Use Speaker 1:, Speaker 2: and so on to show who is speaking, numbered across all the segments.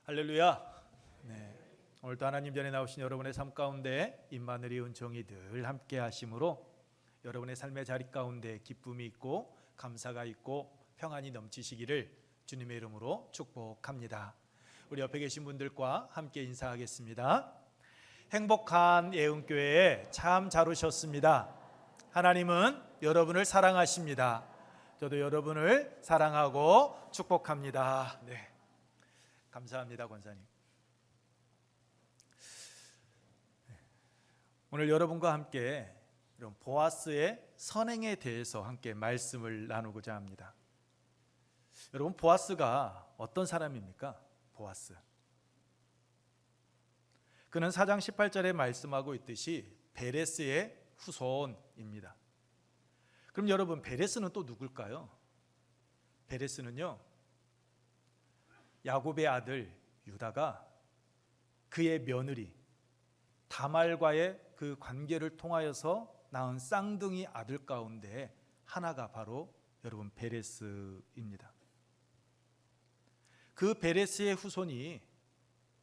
Speaker 1: 할렐루야. 네, 오늘도 하나님 전에 나오신 여러분의 삶 가운데 임마누엘의 은총이 늘 함께 하심으로 여러분의 삶의 자리 가운데 기쁨이 있고 감사가 있고 평안이 넘치시기를 주님의 이름으로 축복합니다. 우리 옆에 계신 분들과 함께 인사하겠습니다. 행복한 예은교회에 참 잘 오셨습니다. 하나님은 여러분을 사랑하십니다. 저도 여러분을 사랑하고 축복합니다. 네, 감사합니다, 권사님. 오늘 여러분과 함께 이런 보아스의 선행에 대해서 함께 말씀을 나누고자 합니다. 여러분, 보아스가 어떤 사람입니까? 보아스, 그는 4장 18절에 말씀하고 있듯이 베레스의 후손입니다. 그럼 여러분, 베레스는 또 누굴까요? 베레스는요, 야곱의 아들 유다가 그의 며느리 다말과의 그 관계를 통하여서 낳은 쌍둥이 아들 가운데 하나가 바로 여러분 베레스입니다. 그 베레스의 후손이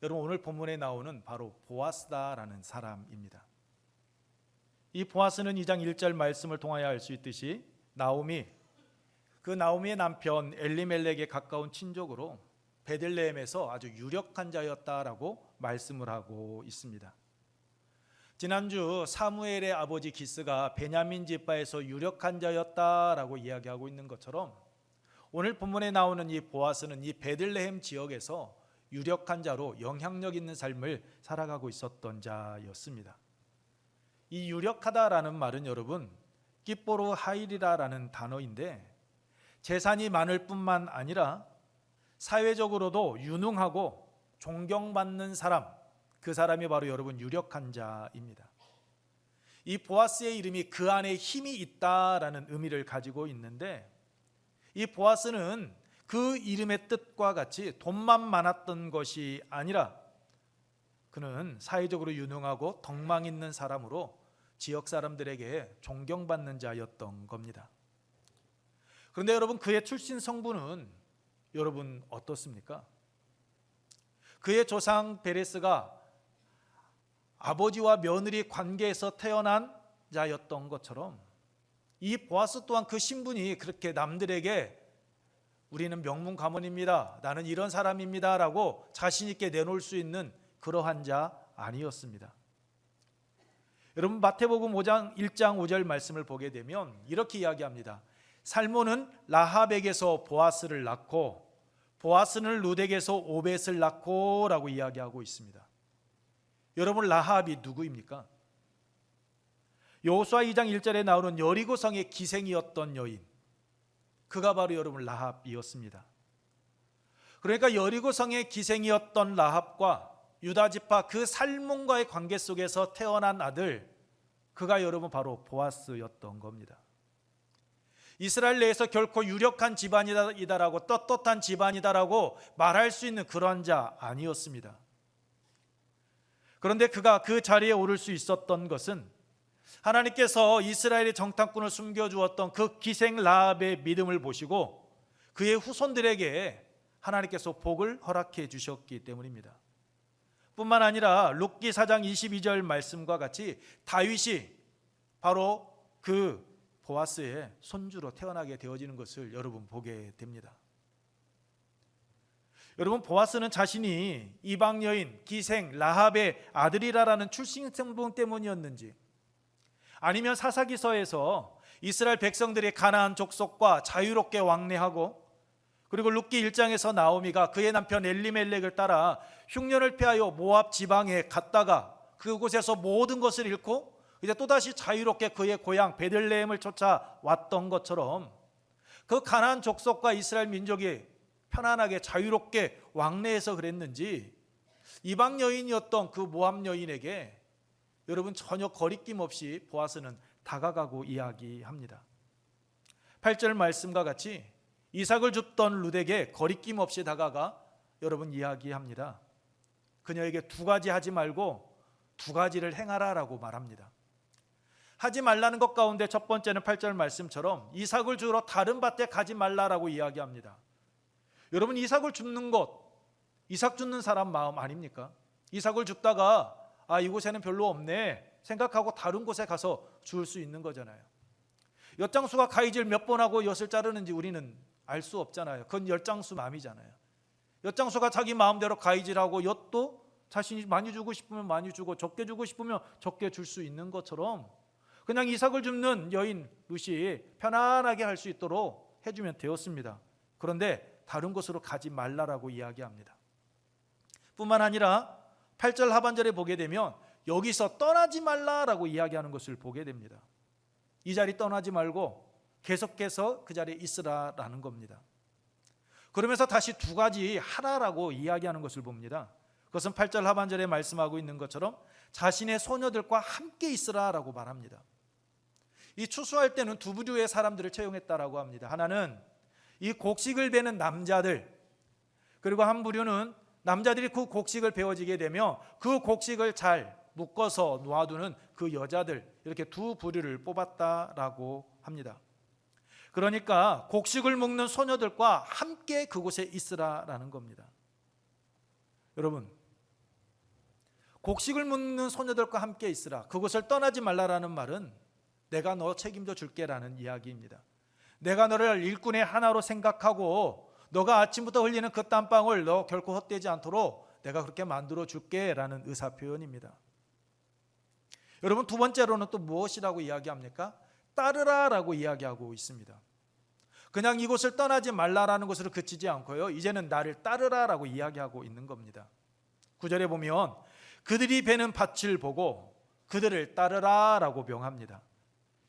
Speaker 1: 여러분 오늘 본문에 나오는 바로 보아스다라는 사람입니다. 이 보아스는 2장 1절 말씀을 통하여 알 수 있듯이 나오미의 남편 엘리멜렉에 가까운 친족으로 베들레헴에서 아주 유력한 자였다라고 말씀을 하고 있습니다. 지난주 사무엘의 아버지 기스가 베냐민 지파에서 유력한 자였다라고 이야기하고 있는 것처럼 오늘 본문에 나오는 이 보아스는 이 베들레헴 지역에서 유력한 자로 영향력 있는 삶을 살아가고 있었던 자였습니다. 이 유력하다라는 말은 여러분 깃보로 하일이라라는 단어인데 재산이 많을 뿐만 아니라 사회적으로도 유능하고 존경받는 사람, 그 사람이 바로 여러분 유력한 자입니다. 이 보아스의 이름이 그 안에 힘이 있다라는 의미를 가지고 있는데 이 보아스는 그 이름의 뜻과 같이 돈만 많았던 것이 아니라 그는 사회적으로 유능하고 덕망 있는 사람으로 지역 사람들에게 존경받는 자였던 겁니다. 그런데 여러분, 그의 출신 성분은 여러분 어떻습니까? 그의 조상 베레스가 아버지와 며느리 관계에서 태어난 자였던 것처럼 이 보아스 또한 그 신분이 그렇게 남들에게 우리는 명문 가문입니다, 나는 이런 사람입니다 라고 자신 있게 내놓을 수 있는 그러한 자 아니었습니다. 여러분, 마태복음 5장 1장 5절 말씀을 보게 되면 이렇게 이야기합니다. 살몬은 라합에게서 보아스를 낳고 보아스는 룻에게서 오벳을 낳고 라고 이야기하고 있습니다. 여러분, 라합이 누구입니까? 여호수아 2장 1절에 나오는 여리고 성의 기생이었던 여인, 그가 바로 여러분 라합이었습니다. 그러니까 여리고 성의 기생이었던 라합과 유다 지파 그 살몬과의 관계 속에서 태어난 아들, 그가 여러분 바로 보아스였던 겁니다. 이스라엘 내에서 결코 유력한 집안이다라고 떳떳한 집안이다라고 말할 수 있는 그런 자 아니었습니다. 그런데 그가 그 자리에 오를 수 있었던 것은 하나님께서 이스라엘의 정탐꾼을 숨겨주었던 그 기생 라합의 믿음을 보시고 그의 후손들에게 하나님께서 복을 허락해 주셨기 때문입니다. 뿐만 아니라 룻기 4장 22절 말씀과 같이 다윗이 바로 그 보아스의 손주로 태어나게 되어지는 것을 여러분 보게 됩니다. 여러분, 보아스는 자신이 이방 여인 기생 라합의 아들이라는 출신 성분 때문이었는지, 아니면 사사기서에서 이스라엘 백성들이 가나안 족속과 자유롭게 왕래하고, 그리고 룻기 1장에서 나오미가 그의 남편 엘리멜렉을 따라 흉년을 피하여 모압 지방에 갔다가 그곳에서 모든 것을 잃고 이제 또다시 자유롭게 그의 고향 베들레헴을 쫓아왔던 것처럼 그 가나안 족속과 이스라엘 민족이 편안하게 자유롭게 왕래해서 그랬는지 이방 여인이었던 그 모압 여인에게 여러분 전혀 거리낌 없이 보아스는 다가가고 이야기합니다. 8절 말씀과 같이 이삭을 줍던 룻에게 거리낌 없이 다가가 여러분 이야기합니다. 그녀에게 두 가지 하지 말고 두 가지를 행하라라고 말합니다. 하지 말라는 것 가운데 첫 번째는 8절 말씀처럼 이삭을 주러 다른 밭에 가지 말라라고 이야기합니다. 여러분, 이삭을 줍는 것, 이삭 줍는 사람 마음 아닙니까? 이삭을 줍다가 이곳에는 별로 없네 생각하고 다른 곳에 가서 줄 수 있는 거잖아요. 엿장수가 가위질 몇 번 하고 엿을 자르는지 우리는 알 수 없잖아요. 그건 엿장수 마음이잖아요. 엿장수가 자기 마음대로 가위질하고 엿도 자신이 많이 주고 싶으면 많이 주고 적게 주고 싶으면 적게 줄 수 있는 것처럼 그냥 이삭을 줍는 여인 룻이 편안하게 할 수 있도록 해주면 되었습니다. 그런데 다른 곳으로 가지 말라라고 이야기합니다. 뿐만 아니라 8절 하반절에 보게 되면 여기서 떠나지 말라라고 이야기하는 것을 보게 됩니다. 이 자리 떠나지 말고 계속해서 그 자리에 있으라라는 겁니다. 그러면서 다시 두 가지 하라라고 이야기하는 것을 봅니다. 그것은 8절 하반절에 말씀하고 있는 것처럼 자신의 소녀들과 함께 있으라라고 말합니다. 이 추수할 때는 두 부류의 사람들을 채용했다라고 합니다. 하나는 이 곡식을 베는 남자들, 그리고 한 부류는 남자들이 그 곡식을 베어지게 되면 그 곡식을 잘 묶어서 놓아두는 그 여자들, 이렇게 두 부류를 뽑았다라고 합니다. 그러니까 곡식을 묶는 소녀들과 함께 그곳에 있으라라는 겁니다. 여러분, 곡식을 묶는 소녀들과 함께 있으라, 그곳을 떠나지 말라라는 말은 내가 너 책임져 줄게라는 이야기입니다. 내가 너를 일꾼의 하나로 생각하고 너가 아침부터 흘리는 그 땀방울 너 결코 헛되지 않도록 내가 그렇게 만들어 줄게라는 의사 표현입니다. 여러분, 두 번째로는 또 무엇이라고 이야기합니까? 따르라라고 이야기하고 있습니다. 그냥 이곳을 떠나지 말라라는 것으로 그치지 않고요, 이제는 나를 따르라라고 이야기하고 있는 겁니다. 9절에 보면 그들이 베는 밭을 보고 그들을 따르라라고 명합니다.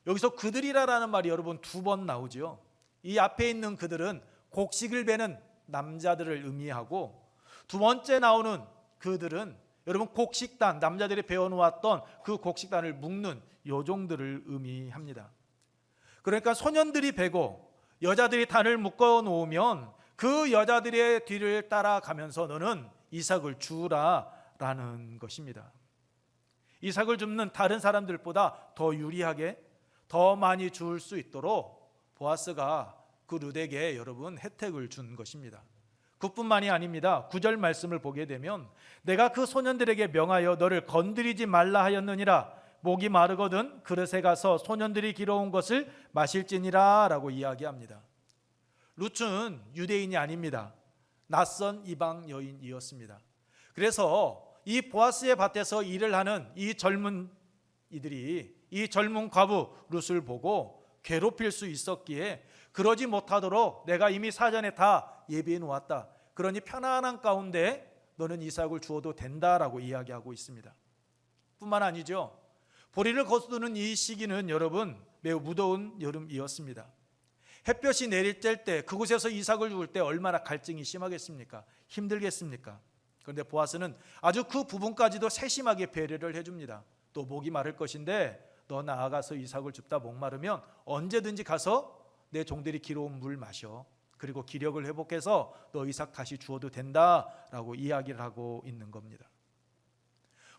Speaker 1: 여기서 그들이라는 말이 여러분 두 번 나오죠. 이 앞에 있는 그들은 곡식을 베는 남자들을 의미하고, 두 번째 나오는 그들은 여러분 곡식단, 남자들이 베어놓았던 그 곡식단을 묶는 여종들을 의미합니다. 그러니까 소년들이 베고 여자들이 단을 묶어 놓으면 그 여자들의 뒤를 따라가면서 너는 이삭을 주라라는 것입니다. 이삭을 줍는 다른 사람들보다 더 유리하게 더 많이 줄 수 있도록 보아스가 그 룻에게 여러분 혜택을 준 것입니다. 그뿐만이 아닙니다. 9절 말씀을 보게 되면 내가 그 소년들에게 명하여 너를 건드리지 말라 하였느니라. 목이 마르거든 그릇에 가서 소년들이 길어온 것을 마실지니라 라고 이야기합니다. 룻은 유대인이 아닙니다. 낯선 이방 여인이었습니다. 그래서 이 보아스의 밭에서 일을 하는 이 젊은 이들이 이 젊은 과부 룻을 보고 괴롭힐 수 있었기에 그러지 못하도록 내가 이미 사전에 다 예비해 놓았다. 그러니 편안한 가운데 너는 이삭을 주어도 된다라고 이야기하고 있습니다. 뿐만 아니죠. 보리를 거두는 이 시기는 여러분 매우 무더운 여름이었습니다. 햇볕이 내리쬐 때 그곳에서 이삭을 주울 때 얼마나 갈증이 심하겠습니까? 힘들겠습니까? 그런데 보아스는 아주 그 부분까지도 세심하게 배려를 해줍니다. 또 목이 마를 것인데 너 나아가서 이삭을 줍다 목마르면 언제든지 가서 내 종들이 길어온 물 마셔. 그리고 기력을 회복해서 너 이삭 다시 주어도 된다라고 이야기를 하고 있는 겁니다.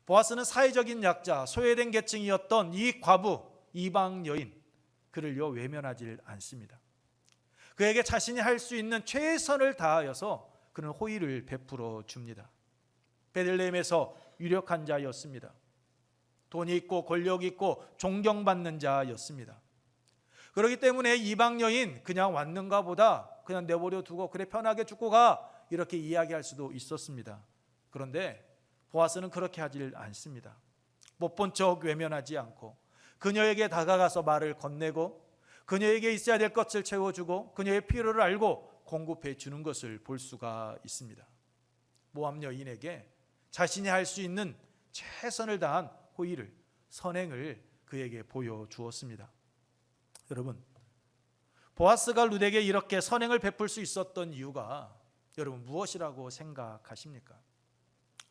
Speaker 1: 보아스는 사회적인 약자, 소외된 계층이었던 이 과부, 이방 여인, 그를요 외면하지 않습니다. 그에게 자신이 할 수 있는 최선을 다하여서 그는 호의를 베풀어 줍니다. 베들레헴에서 유력한 자였습니다. 돈이 있고 권력이 있고 존경받는 자였습니다. 그렇기 때문에 이방 여인 그냥 왔는가 보다, 그냥 내버려 두고 그래 편하게 죽고 가, 이렇게 이야기할 수도 있었습니다. 그런데 보아스는 그렇게 하질 않습니다. 못 본 척 외면하지 않고 그녀에게 다가가서 말을 건네고 그녀에게 있어야 될 것을 채워주고 그녀의 필요를 알고 공급해 주는 것을 볼 수가 있습니다. 모함 여인에게 자신이 할 수 있는 최선을 다한 호의를, 선행을 그에게 보여주었습니다. 여러분, 보아스가 룻에게 이렇게 선행을 베풀 수 있었던 이유가 여러분 무엇이라고 생각하십니까?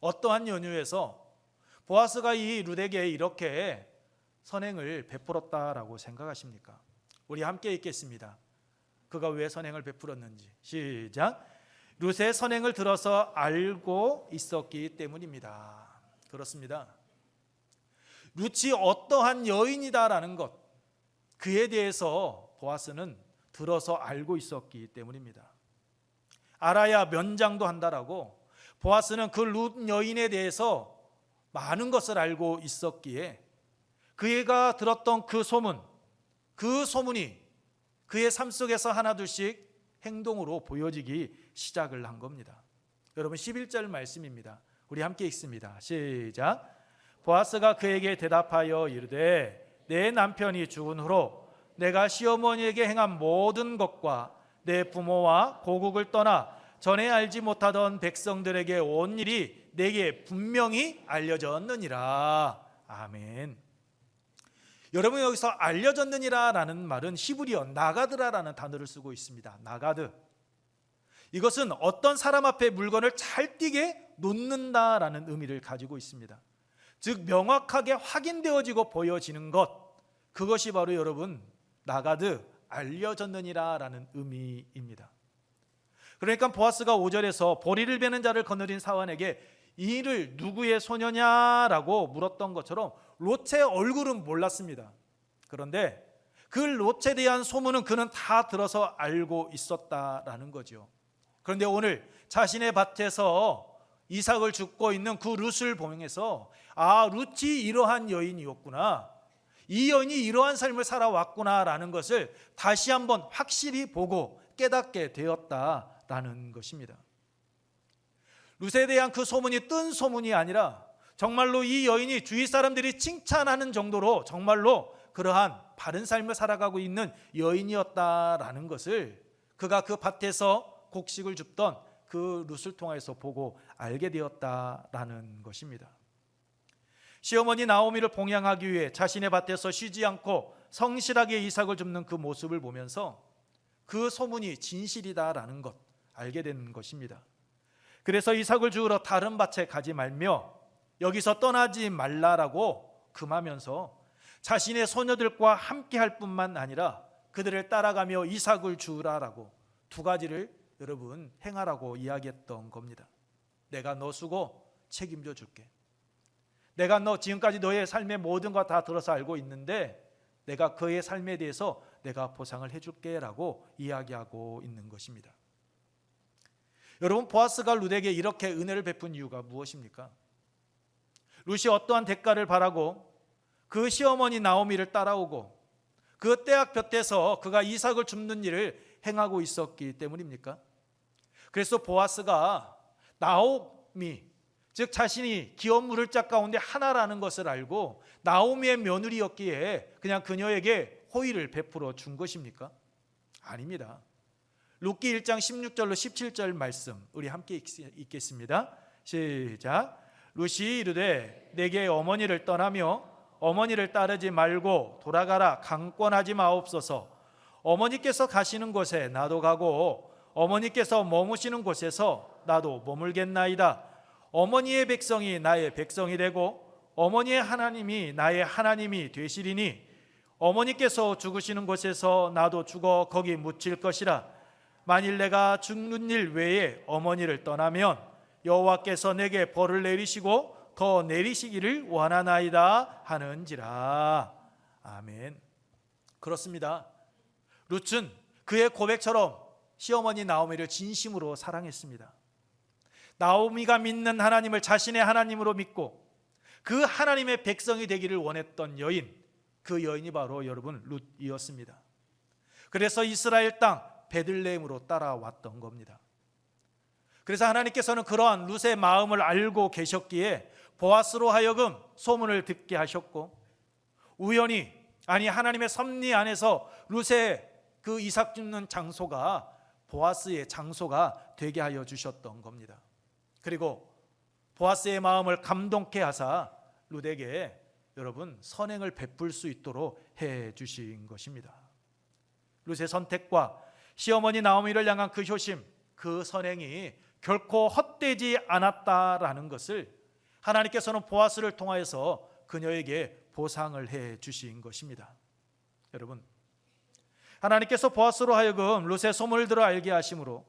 Speaker 1: 어떠한 연유에서 보아스가 이 룻에게 이렇게 선행을 베풀었다라고 생각하십니까? 우리 함께 읽겠습니다. 그가 왜 선행을 베풀었는지. 시작. 룻의 선행을 들어서 알고 있었기 때문입니다. 그렇습니다. 룻이 어떠한 여인이다라는 것, 그에 대해서 보아스는 들어서 알고 있었기 때문입니다. 알아야 면장도 한다라고 보아스는 그 룻 여인에 대해서 많은 것을 알고 있었기에 그가 들었던 그 소문이 그의 삶 속에서 하나둘씩 행동으로 보여지기 시작을 한 겁니다. 여러분 11절 말씀입니다. 우리 함께 읽습니다. 시작. 보아스가 그에게 대답하여 이르되 내 남편이 죽은 후로 내가 시어머니에게 행한 모든 것과 내 부모와 고국을 떠나 전에 알지 못하던 백성들에게 온 일이 내게 분명히 알려졌느니라. 아멘. 여러분 여기서 알려졌느니라라는 말은 히브리어 나가드라라는 단어를 쓰고 있습니다. 나가드. 이것은 어떤 사람 앞에 물건을 잘 띄게 놓는다라는 의미를 가지고 있습니다. 즉 명확하게 확인되어지고 보여지는 것, 그것이 바로 여러분 나가드, 알려졌느니라라는 의미입니다. 그러니까 보아스가 5절에서 보리를 베는 자를 거느린 사환에게 이 일을 누구의 소녀냐라고 물었던 것처럼 롯의 얼굴은 몰랐습니다. 그런데 그 롯에 대한 소문은 그는 다 들어서 알고 있었다라는 거죠. 그런데 오늘 자신의 밭에서 이삭을 줍고 있는 그 룻을 보면서 룻이 이러한 여인이었구나, 이 여인이 이러한 삶을 살아왔구나라는 것을 다시 한번 확실히 보고 깨닫게 되었다라는 것입니다. 룻에 대한 그 소문이 뜬 소문이 아니라 정말로 이 여인이 주위 사람들이 칭찬하는 정도로 정말로 그러한 바른 삶을 살아가고 있는 여인이었다라는 것을 그가 그 밭에서 곡식을 줍던 그 룻을 통해서 보고 알게 되었다라는 것입니다. 시어머니 나오미를 봉양하기 위해 자신의 밭에서 쉬지 않고 성실하게 이삭을 줍는 그 모습을 보면서 그 소문이 진실이다라는 것 알게 된 것입니다. 그래서 이삭을 주우러 다른 밭에 가지 말며 여기서 떠나지 말라라고 금하면서 자신의 소녀들과 함께 할 뿐만 아니라 그들을 따라가며 이삭을 주우라라고 두 가지를 여러분 행하라고 이야기했던 겁니다. 내가 너 수고 책임져 줄게. 내가 너 지금까지 너의 삶의 모든 것 다 들어서 알고 있는데 내가 그의 삶에 대해서 내가 보상을 해줄게 라고 이야기하고 있는 것입니다. 여러분 보아스가 룻에게 이렇게 은혜를 베푼 이유가 무엇입니까? 룻이 어떠한 대가를 바라고 그 시어머니 나오미를 따라오고 그 떼약 볕에서 그가 이삭을 줍는 일을 행하고 있었기 때문입니까? 그래서 보아스가 나오미, 즉 자신이 기업 물을 짝 가운데 하나라는 것을 알고 나오미의 며느리였기에 그냥 그녀에게 호의를 베풀어 준 것입니까? 아닙니다. 룻기 1장 16절로 17절 말씀 우리 함께 읽겠습니다. 시작. 룻이 이르되 내게 어머니를 떠나며 어머니를 따르지 말고 돌아가라 강권하지 마옵소서. 어머니께서 가시는 곳에 나도 가고 어머니께서 머무시는 곳에서 나도 머물겠나이다. 어머니의 백성이 나의 백성이 되고 어머니의 하나님이 나의 하나님이 되시리니 어머니께서 죽으시는 곳에서 나도 죽어 거기 묻힐 것이라. 만일 내가 죽는 일 외에 어머니를 떠나면 여호와께서 내게 벌을 내리시고 더 내리시기를 원하나이다 하는지라. 아멘. 그렇습니다. 룻은 그의 고백처럼 시어머니 나오미를 진심으로 사랑했습니다. 나오미가 믿는 하나님을 자신의 하나님으로 믿고 그 하나님의 백성이 되기를 원했던 여인, 그 여인이 바로 여러분 룻이었습니다. 그래서 이스라엘 땅 베들레헴으로 따라왔던 겁니다. 그래서 하나님께서는 그러한 룻의 마음을 알고 계셨기에 보아스로 하여금 소문을 듣게 하셨고 우연히 하나님의 섭리 안에서 룻의 그 이삭 줍는 장소가 보아스의 장소가 되게 하여 주셨던 겁니다. 그리고 보아스의 마음을 감동케 하사 룻에게 여러분 선행을 베풀 수 있도록 해 주신 것입니다. 룻의 선택과 시어머니 나오미를 향한 그 효심, 그 선행이 결코 헛되지 않았다라는 것을 하나님께서는 보아스를 통하여서 그녀에게 보상을 해 주신 것입니다. 여러분, 하나님께서 보아스로 하여금 룻의 소문을 들어 알게 하심으로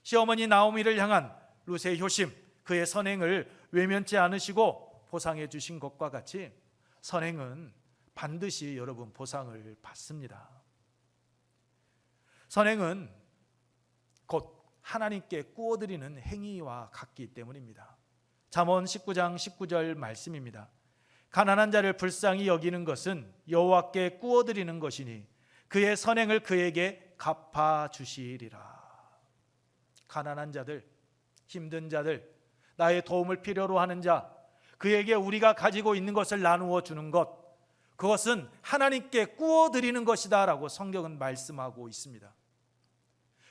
Speaker 1: 시어머니 나오미를 향한 룻의 효심, 그의 선행을 외면치 않으시고 보상해 주신 것과 같이 선행은 반드시 여러분 보상을 받습니다. 선행은 곧 하나님께 구워드리는 행위와 같기 때문입니다. 잠언 19장 19절 말씀입니다. 가난한 자를 불쌍히 여기는 것은 여호와께 구워드리는 것이니 그의 선행을 그에게 갚아주시리라. 가난한 자들, 힘든 자들, 나의 도움을 필요로 하는 자, 그에게 우리가 가지고 있는 것을 나누어 주는 것, 그것은 하나님께 구워드리는 것이다 라고 성경은 말씀하고 있습니다.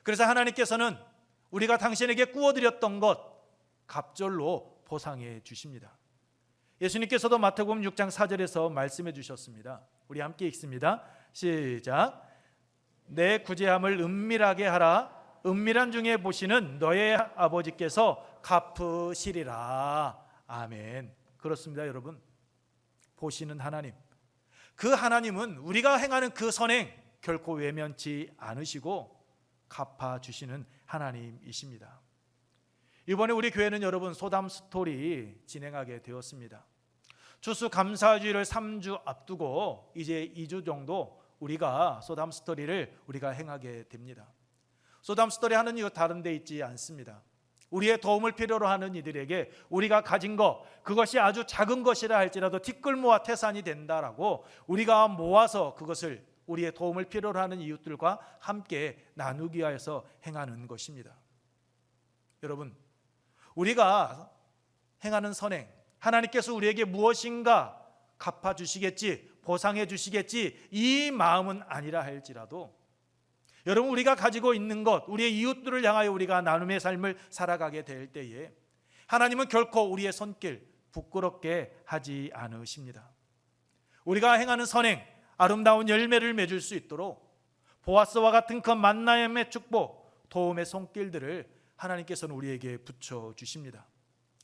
Speaker 1: 그래서 하나님께서는 우리가 당신에게 구워드렸던 것 갑절로 보상해 주십니다. 예수님께서도 마태복음 6장 4절에서 말씀해 주셨습니다. 우리 함께 읽습니다. 시작. 내 구제함을 은밀하게 하라. 은밀한 중에 보시는 너의 아버지께서 갚으시리라. 아멘. 그렇습니다, 여러분. 보시는 하나님, 그 하나님은 우리가 행하는 그 선행 결코 외면치 않으시고 갚아주시는 하나님이십니다. 이번에 우리 교회는 여러분 소담 스토리 진행하게 되었습니다. 추수감사주일을 3주 앞두고 이제 2주 정도 우리가 소담 스토리를 우리가 행하게 됩니다. 소담 스토리 하는 이유 다른 데 있지 않습니다. 우리의 도움을 필요로 하는 이들에게 우리가 가진 것, 그것이 아주 작은 것이라 할지라도 티끌모아 태산이 된다라고 우리가 모아서 그것을 우리의 도움을 필요로 하는 이웃들과 함께 나누기 위해서 행하는 것입니다. 여러분, 우리가 행하는 선행, 하나님께서 우리에게 무엇인가 갚아주시겠지, 보상해주시겠지, 이 마음은 아니라 할지라도 여러분, 우리가 가지고 있는 것, 우리의 이웃들을 향하여 우리가 나눔의 삶을 살아가게 될 때에 하나님은 결코 우리의 손길 부끄럽게 하지 않으십니다. 우리가 행하는 선행, 아름다운 열매를 맺을 수 있도록 보아스와 같은 그 만남의 축복, 도움의 손길들을 하나님께서는 우리에게 붙여주십니다.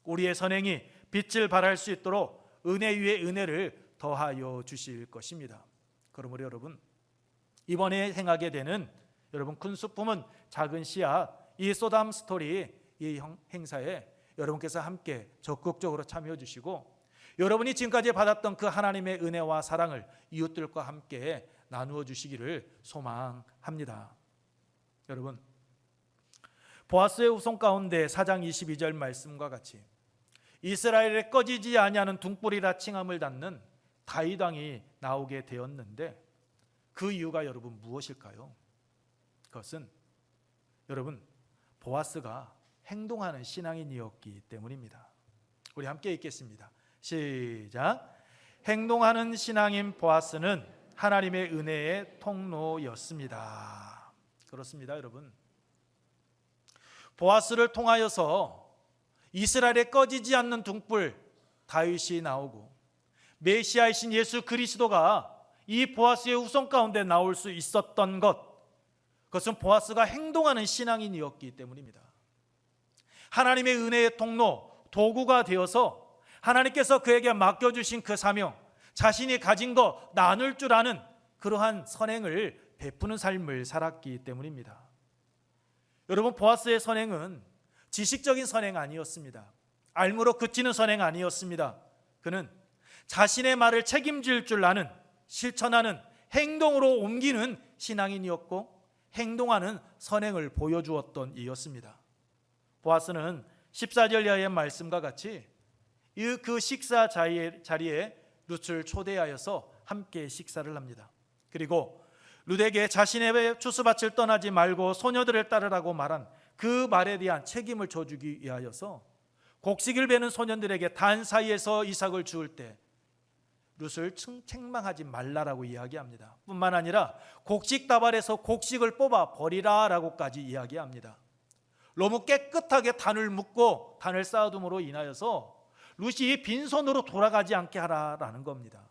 Speaker 1: 우리의 선행이 빛을 발할 수 있도록 은혜 위에 은혜를 더하여 주실 것입니다. 그러므로 여러분, 이번에 행하게 되는 여러분 큰 수품은 작은 씨앗, 이 소담 스토리 이 행사에 여러분께서 함께 적극적으로 참여해 주시고 여러분이 지금까지 받았던 그 하나님의 은혜와 사랑을 이웃들과 함께 나누어 주시기를 소망합니다. 여러분, 보아스의 후손 가운데 4장 22절 말씀과 같이 이스라엘에 꺼지지 아니하는 등불이라 칭함을 받는 다윗 왕이 나오게 되었는데 그 이유가 여러분 무엇일까요? 그것은 여러분 보아스가 행동하는 신앙인이었기 때문입니다. 우리 함께 읽겠습니다. 시작. 행동하는 신앙인 보아스는 하나님의 은혜의 통로였습니다. 그렇습니다, 여러분. 보아스를 통하여서 이스라엘에 꺼지지 않는 등불 다윗이 나오고 메시아이신 예수 그리스도가 이 보아스의 후손 가운데 나올 수 있었던 것, 그것은 보아스가 행동하는 신앙인이었기 때문입니다. 하나님의 은혜의 통로, 도구가 되어서 하나님께서 그에게 맡겨주신 그 사명, 자신이 가진 것 나눌 줄 아는 그러한 선행을 베푸는 삶을 살았기 때문입니다. 여러분, 보아스의 선행은 지식적인 선행 아니었습니다. 알무로 그치는 선행 아니었습니다. 그는 자신의 말을 책임질 줄 아는, 실천하는, 행동으로 옮기는 신앙인이었고 행동하는 선행을 보여주었던 이였습니다. 보아스는 14절 이하의 말씀과 같이 그 식사 자리에 룻을 초대하여서 함께 식사를 합니다. 그리고 룻에게 자신의 추수밭을 떠나지 말고 소녀들을 따르라고 말한 그 말에 대한 책임을 져주기 위하여서 곡식을 베는 소년들에게 단 사이에서 이삭을 주울 때 룻을 책망하지 말라라고 이야기합니다. 뿐만 아니라 곡식 다발에서 곡식을 뽑아 버리라라고까지 이야기합니다. 너무 깨끗하게 단을 묶고 단을 쌓아둠으로 인하여서 룻이 빈손으로 돌아가지 않게 하라라는 겁니다.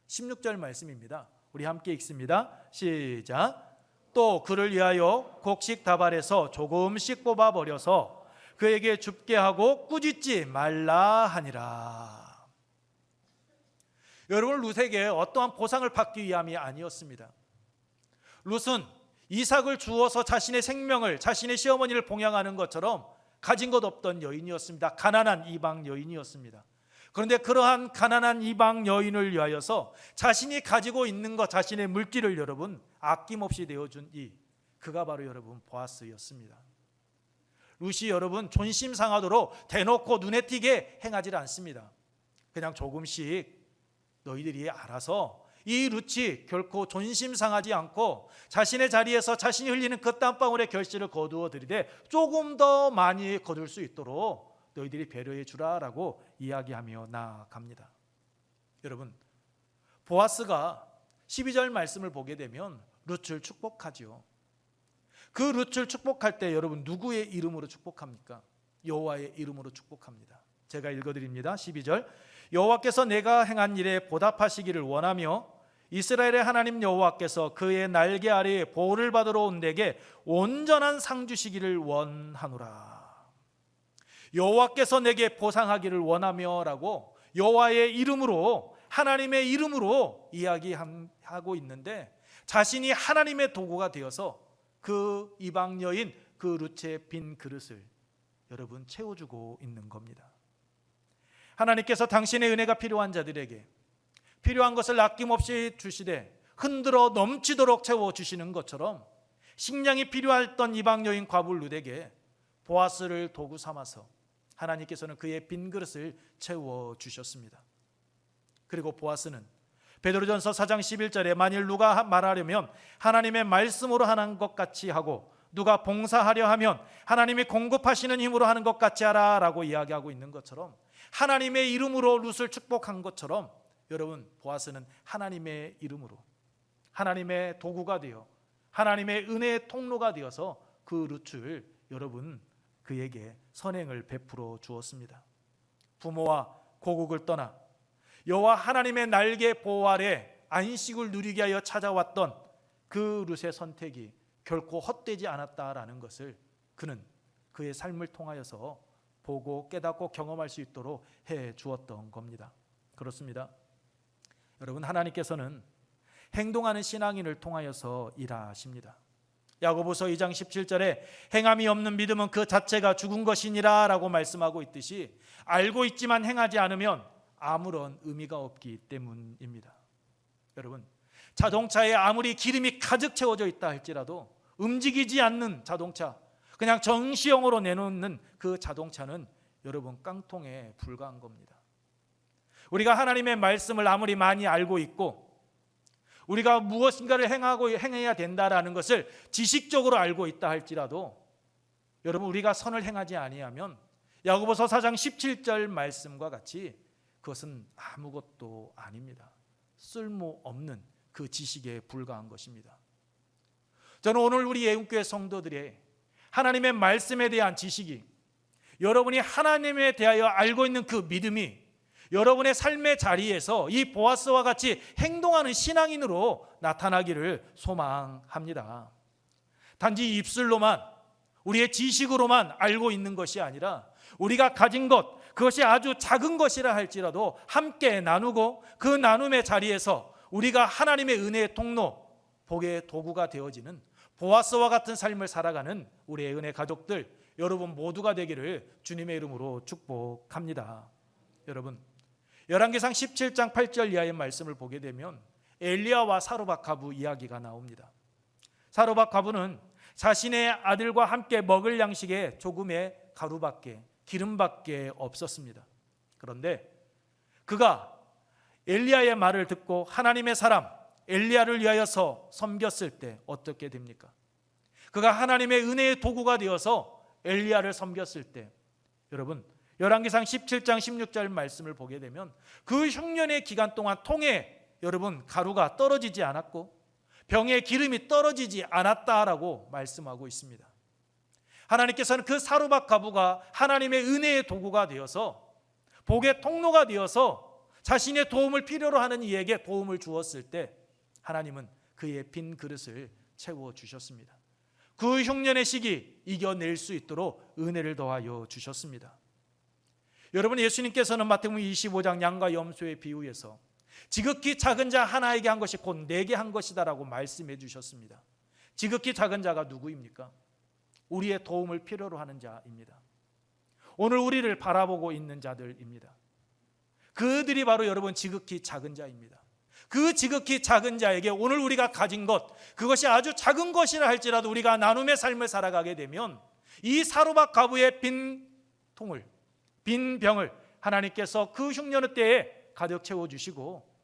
Speaker 1: 16절 말씀입니다. 우리 함께 읽습니다. 시작. 또 그를 위하여 곡식 다발에서 조금씩 뽑아 버려서 그에게 줍게 하고 꾸짖지 말라 하니라. 여러분, 룻에게 어떠한 보상을 받기 위함이 아니었습니다. 룻은 이삭을 주어서 자신의 생명을, 자신의 시어머니를 봉양하는 것처럼 가진 것 없던 여인이었습니다. 가난한 이방 여인이었습니다. 그런데 그러한 가난한 이방 여인을 위하여서 자신이 가지고 있는 것, 자신의 물질을 여러분 아낌없이 내어준 그가 바로 여러분 보아스였습니다. 룻이 여러분 존심 상하도록 대놓고 눈에 띄게 행하지 않습니다. 그냥 조금씩 너희들이 알아서 이 룻이 결코 존심 상하지 않고 자신의 자리에서 자신이 흘리는 그 땀방울의 결실을 거두어 들이되 조금 더 많이 거둘 수 있도록 너희들이 배려해 주라라고 이야기하며 나아갑니다. 여러분, 보아스가 12절 말씀을 보게 되면 룻을 축복하죠. 그 룻을 축복할 때 여러분 누구의 이름으로 축복합니까? 여호와의 이름으로 축복합니다. 제가 읽어드립니다. 12절, 여호와께서 내가 행한 일에 보답하시기를 원하며 이스라엘의 하나님 여호와께서 그의 날개 아래에 보호를 받으러 온 내게 온전한 상 주시기를 원하노라. 여호와께서 내게 보상하기를 원하며라고 여호와의 이름으로, 하나님의 이름으로 이야기하고 있는데, 자신이 하나님의 도구가 되어서 그 이방 여인 그 룻의 빈 그릇을 여러분 채워주고 있는 겁니다. 하나님께서 당신의 은혜가 필요한 자들에게 필요한 것을 아낌없이 주시되 흔들어 넘치도록 채워주시는 것처럼 식량이 필요했던 이방 여인 과부 룻에게 보아스를 도구 삼아서 하나님께서는 그의 빈 그릇을 채워주셨습니다. 그리고 보아스는 베드로전서 4장 11절에 만일 누가 말하려면 하나님의 말씀으로 하는 것 같이 하고 누가 봉사하려 하면 하나님이 공급하시는 힘으로 하는 것 같이 하라 라고 이야기하고 있는 것처럼, 하나님의 이름으로 룻을 축복한 것처럼 여러분 보아스는 하나님의 이름으로 하나님의 도구가 되어 하나님의 은혜의 통로가 되어서 그 룻을 여러분 그에게 선행을 베풀어 주었습니다. 부모와 고국을 떠나 여호와 하나님의 날개 보호 아래 안식을 누리게 하여 찾아왔던 그 룻의 선택이 결코 헛되지 않았다라는 것을 그는 그의 삶을 통하여서 보고 깨닫고 경험할 수 있도록 해 주었던 겁니다. 그렇습니다. 여러분, 하나님께서는 행동하는 신앙인을 통하여서 일하십니다. 야고보서 2장 17절에 행함이 없는 믿음은 그 자체가 죽은 것이니라 라고 말씀하고 있듯이, 알고 있지만 행하지 않으면 아무런 의미가 없기 때문입니다. 여러분, 자동차에 아무리 기름이 가득 채워져 있다 할지라도 움직이지 않는 자동차, 그냥 정시형으로 내놓는 그 자동차는 여러분 깡통에 불과한 겁니다. 우리가 하나님의 말씀을 아무리 많이 알고 있고 우리가 무엇인가를 행해야 된다라는 것을 지식적으로 알고 있다 할지라도 여러분 우리가 선을 행하지 아니하면 야고보서 4장 17절 말씀과 같이 그것은 아무것도 아닙니다. 쓸모없는 그 지식에 불과한 것입니다. 저는 오늘 우리 예은교회 성도들의 하나님의 말씀에 대한 지식이, 여러분이 하나님에 대하여 알고 있는 그 믿음이 여러분의 삶의 자리에서 이 보아스와 같이 행동하는 신앙인으로 나타나기를 소망합니다. 단지 입술로만, 우리의 지식으로만 알고 있는 것이 아니라 우리가 가진 것, 그것이 아주 작은 것이라 할지라도 함께 나누고 그 나눔의 자리에서 우리가 하나님의 은혜의 통로, 복의 도구가 되어지는 보아스와 같은 삶을 살아가는 우리의 은혜 가족들 여러분 모두가 되기를 주님의 이름으로 축복합니다. 여러분, 열왕기상 17장 8절 이하의 말씀을 보게 되면 엘리야와 사르밧 과부 이야기가 나옵니다. 사르밧 과부는 자신의 아들과 함께 먹을 양식에 조금의 가루밖에, 기름밖에 없었습니다. 그런데 그가 엘리야의 말을 듣고 하나님의 사람 엘리야를 위하여서 섬겼을 때 어떻게 됩니까? 그가 하나님의 은혜의 도구가 되어서 엘리야를 섬겼을 때 여러분 열왕기상 17장 16절 말씀을 보게 되면 그 흉년의 기간 동안 통에 여러분 가루가 떨어지지 않았고 병에 기름이 떨어지지 않았다라고 말씀하고 있습니다. 하나님께서는 그 사르밧 과부가 하나님의 은혜의 도구가 되어서 복의 통로가 되어서 자신의 도움을 필요로 하는 이에게 도움을 주었을 때 하나님은 그의 빈 그릇을 채워주셨습니다. 그 흉년의 시기 이겨낼 수 있도록 은혜를 더하여 주셨습니다. 여러분, 예수님께서는 마태복음 25장 양과 염소의 비유에서 지극히 작은 자 하나에게 한 것이 곧 내게 한 것이다라고 말씀해 주셨습니다. 지극히 작은 자가 누구입니까? 우리의 도움을 필요로 하는 자입니다. 오늘 우리를 바라보고 있는 자들입니다. 그들이 바로 여러분 지극히 작은 자입니다. 그 지극히 작은 자에게 오늘 우리가 가진 것, 그것이 아주 작은 것이라 할지라도 우리가 나눔의 삶을 살아가게 되면 이 사르밧 가부의 빈 통을, 빈 병을 하나님께서 그 흉년의 때에 가득 채워주시고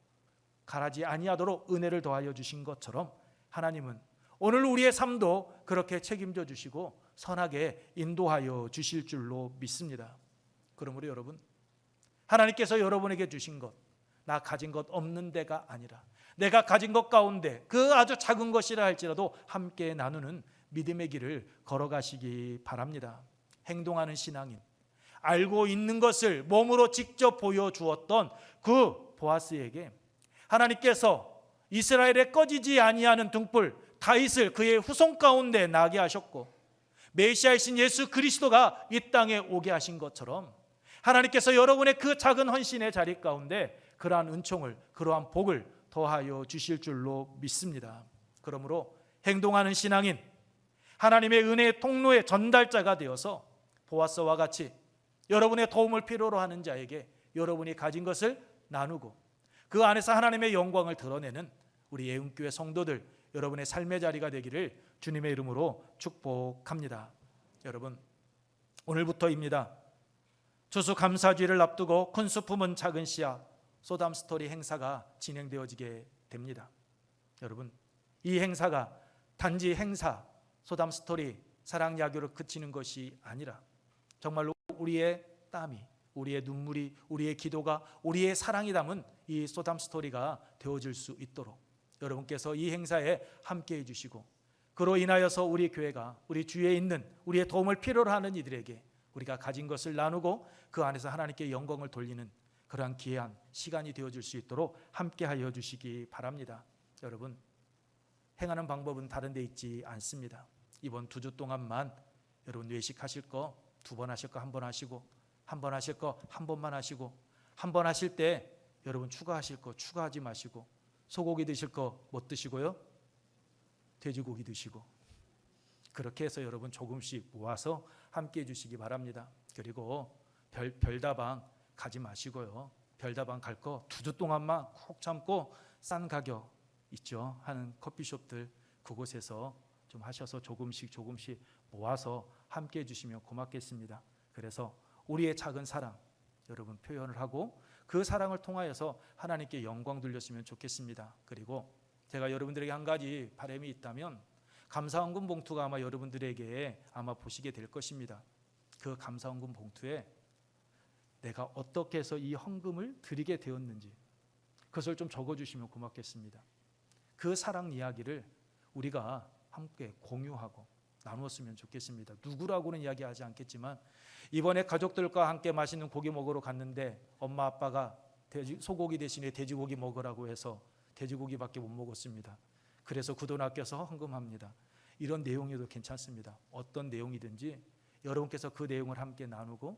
Speaker 1: 가라지 아니하도록 은혜를 더하여 주신 것처럼 하나님은 오늘 우리의 삶도 그렇게 책임져 주시고 선하게 인도하여 주실 줄로 믿습니다. 그러므로 여러분, 하나님께서 여러분에게 주신 것, 나 가진 것 없는 데가 아니라 내가 가진 것 가운데 그 아주 작은 것이라 할지라도 함께 나누는 믿음의 길을 걸어가시기 바랍니다. 행동하는 신앙인, 알고 있는 것을 몸으로 직접 보여주었던 그 보아스에게 하나님께서 이스라엘의 꺼지지 아니하는 등불 다윗을 그의 후손 가운데 나게 하셨고 메시아이신 예수 그리스도가 이 땅에 오게 하신 것처럼 하나님께서 여러분의 그 작은 헌신의 자리 가운데 그러한 은총을, 그러한 복을 더하여 주실 줄로 믿습니다. 그러므로 행동하는 신앙인, 하나님의 은혜의 통로의 전달자가 되어서 보아스와 같이 여러분의 도움을 필요로 하는 자에게 여러분이 가진 것을 나누고 그 안에서 하나님의 영광을 드러내는 우리 예은교회 성도들, 여러분의 삶의 자리가 되기를 주님의 이름으로 축복합니다. 여러분, 오늘부터입니다. 추수감사주의를 앞두고 큰 수 품은 작은 씨앗 소담 스토리 행사가 진행되어지게 됩니다. 여러분, 이 행사가 단지 행사, 소담 스토리, 사랑 야교로 그치는 것이 아니라 정말로 우리의 땀이, 우리의 눈물이, 우리의 기도가, 우리의 사랑이 담은 이 소담 스토리가 되어질 수 있도록 여러분께서 이 행사에 함께해 주시고 그로 인하여서 우리 교회가 우리 주위에 있는 우리의 도움을 필요로 하는 이들에게 우리가 가진 것을 나누고 그 안에서 하나님께 영광을 돌리는 그러한 귀한 시간이 되어질 수 있도록 함께하여 주시기 바랍니다. 여러분, 행하는 방법은 다른 데 있지 않습니다. 이번 2주 동안만 여러분 외식하실 거 2번 하실 거 1번 하시고, 1번 하실 거 1번만 하시고, 1번 하실 때 여러분 추가하실 거 추가하지 마시고, 소고기 드실 거 못 드시고요, 돼지고기 드시고, 그렇게 해서 여러분 조금씩 모아서 함께 해주시기 바랍니다. 그리고 별다방 가지 마시고요, 별다방 갈 거 2주 동안만 콕 참고 싼 가격 있죠 하는 커피숍들, 그곳에서 좀 하셔서 조금씩 모아서 함께 해주시면 고맙겠습니다. 그래서 우리의 작은 사랑 여러분 표현을 하고 그 사랑을 통하여서 하나님께 영광 돌렸으면 좋겠습니다. 그리고 제가 여러분들에게 한 가지 바람이 있다면, 감사헌금 봉투가 아마 여러분들에게 아마 보시게 될 것입니다. 그 감사헌금 봉투에 내가 어떻게 해서 이 헌금을 드리게 되었는지 그것을 좀 적어주시면 고맙겠습니다. 그 사랑 이야기를 우리가 함께 공유하고 나누었으면 좋겠습니다. 누구라고는 이야기하지 않겠지만, 이번에 가족들과 함께 맛있는 고기 먹으러 갔는데 엄마 아빠가 소고기 대신에 돼지고기 먹으라고 해서 돼지고기밖에 못 먹었습니다. 그래서 그 돈 아껴서 헌금합니다. 이런 내용에도 괜찮습니다. 어떤 내용이든지 여러분께서 그 내용을 함께 나누고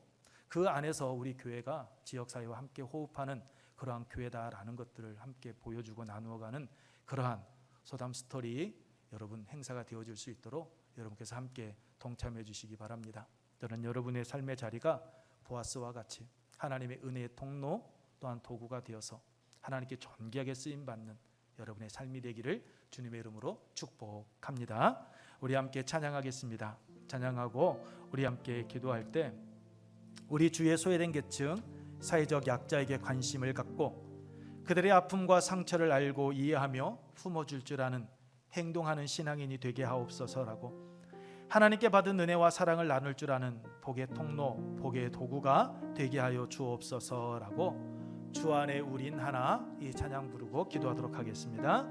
Speaker 1: 그 안에서 우리 교회가 지역사회와 함께 호흡하는 그러한 교회다라는 것들을 함께 보여주고 나누어가는 그러한 소담 스토리 여러분 행사가 되어질 수 있도록 여러분께서 함께 동참해 주시기 바랍니다. 저는 여러분의 삶의 자리가 보아스와 같이 하나님의 은혜의 통로 또한 도구가 되어서 하나님께 존귀하게 쓰임받는 여러분의 삶이 되기를 주님의 이름으로 축복합니다. 우리 함께 찬양하겠습니다. 찬양하고 우리 함께 기도할 때 우리 주위에 소외된 계층, 사회적 약자에게 관심을 갖고 그들의 아픔과 상처를 알고 이해하며 품어줄 줄 아는 행동하는 신앙인이 되게 하옵소서라고, 하나님께 받은 은혜와 사랑을 나눌 줄 아는 복의 통로, 복의 도구가 되게 하여 주옵소서라고 주 안에 우린 하나 이 찬양 부르고 기도하도록 하겠습니다.